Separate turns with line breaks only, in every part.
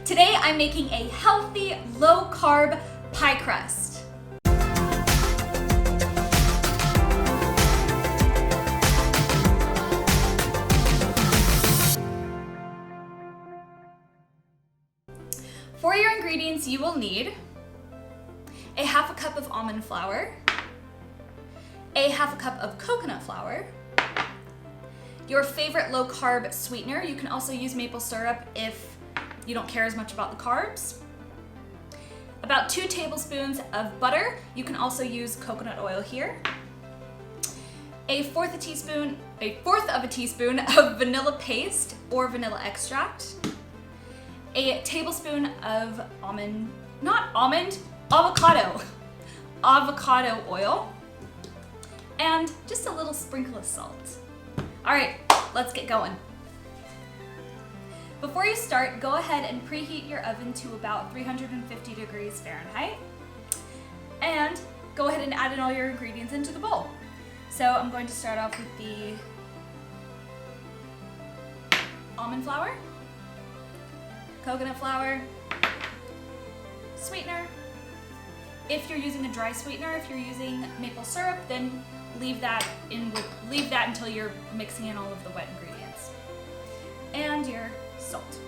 Today I'm making a healthy, low-carb pie crust. For your ingredients, you will need a half a cup of almond flour, a half a cup of coconut flour, your favorite low-carb sweetener. You can also use maple syrup if you don't care as much about the carbs. About 2 tablespoons of butter. You can also use coconut oil here. A fourth of a teaspoon of vanilla paste or vanilla extract. A tablespoon of avocado oil, and just a little sprinkle of salt. All right, let's get going. Before you start, go ahead and preheat your oven to about 350 degrees Fahrenheit, and go ahead and add in all your ingredients into the bowl. So I'm going to start off with the almond flour, coconut flour, sweetener. If you're using a dry sweetener, if you're using maple syrup, then leave that until you're mixing in all of the wet ingredients. And your salt.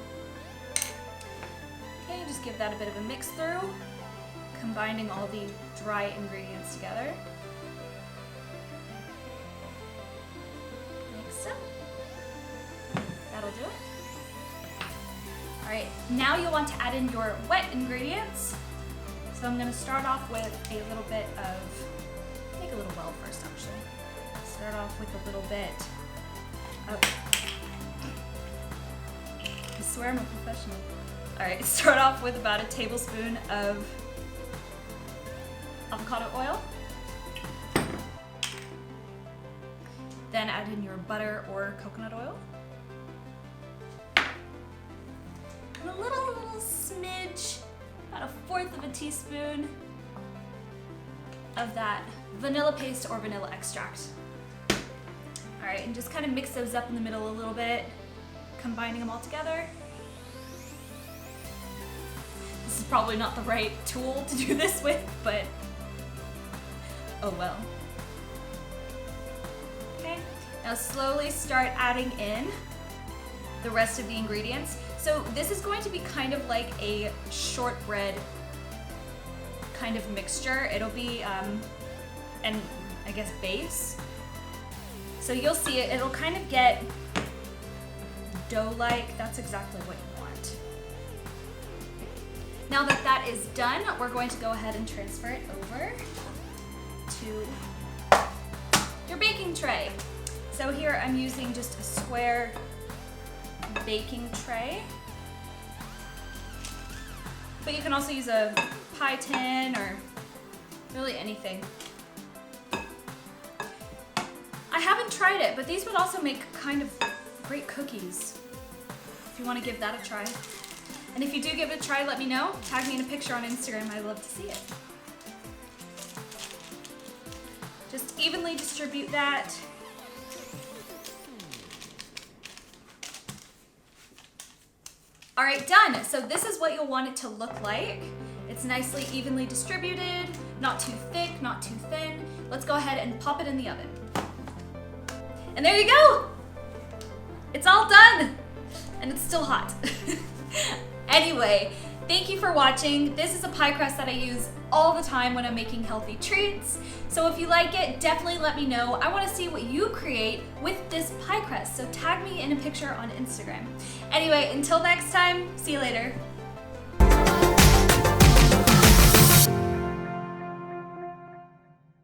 Okay, just give that a bit of a mix through, combining all the dry ingredients together. Like so. That'll do it. All right, now you'll want to add in your wet ingredients. So I'm going to start off with a little bit of, make a little well first actually. Start off with a little bit of, I swear I'm a professional. All right, start off with about a tablespoon of avocado oil. Then add in your butter or coconut oil. And a little smidge, about a fourth of a teaspoon of that vanilla paste or vanilla extract. All right, and just kind of mix those up in the middle a little bit, combining them all together. This is probably not the right tool to do this with, but oh well. Okay, now slowly start adding in the rest of the ingredients. So this is going to be kind of like a shortbread kind of mixture. It'll be an, I guess, base. So you'll see it, it'll kind of get dough-like. That's exactly what you want. Now that that is done, we're going to go ahead and transfer it over to your baking tray. So here I'm using just a square baking tray, but you can also use a pie tin or really anything. I haven't tried it, but these would also make kind of great cookies if you want to give that a try. And if you do give it a try, let me know. Tag me in a picture on Instagram. I'd love to see it. Just evenly distribute that. All right, done. So this is what you'll want it to look like. It's nicely evenly distributed, not too thick, not too thin. Let's go ahead and pop it in the oven. And there you go. It's all done. And it's still hot. Anyway, thank you for watching. This is a pie crust that I use all the time when I'm making healthy treats. So if you like it, definitely let me know. I want to see what you create with this pie crust. So tag me in a picture on Instagram. Anyway, until next time, see you later.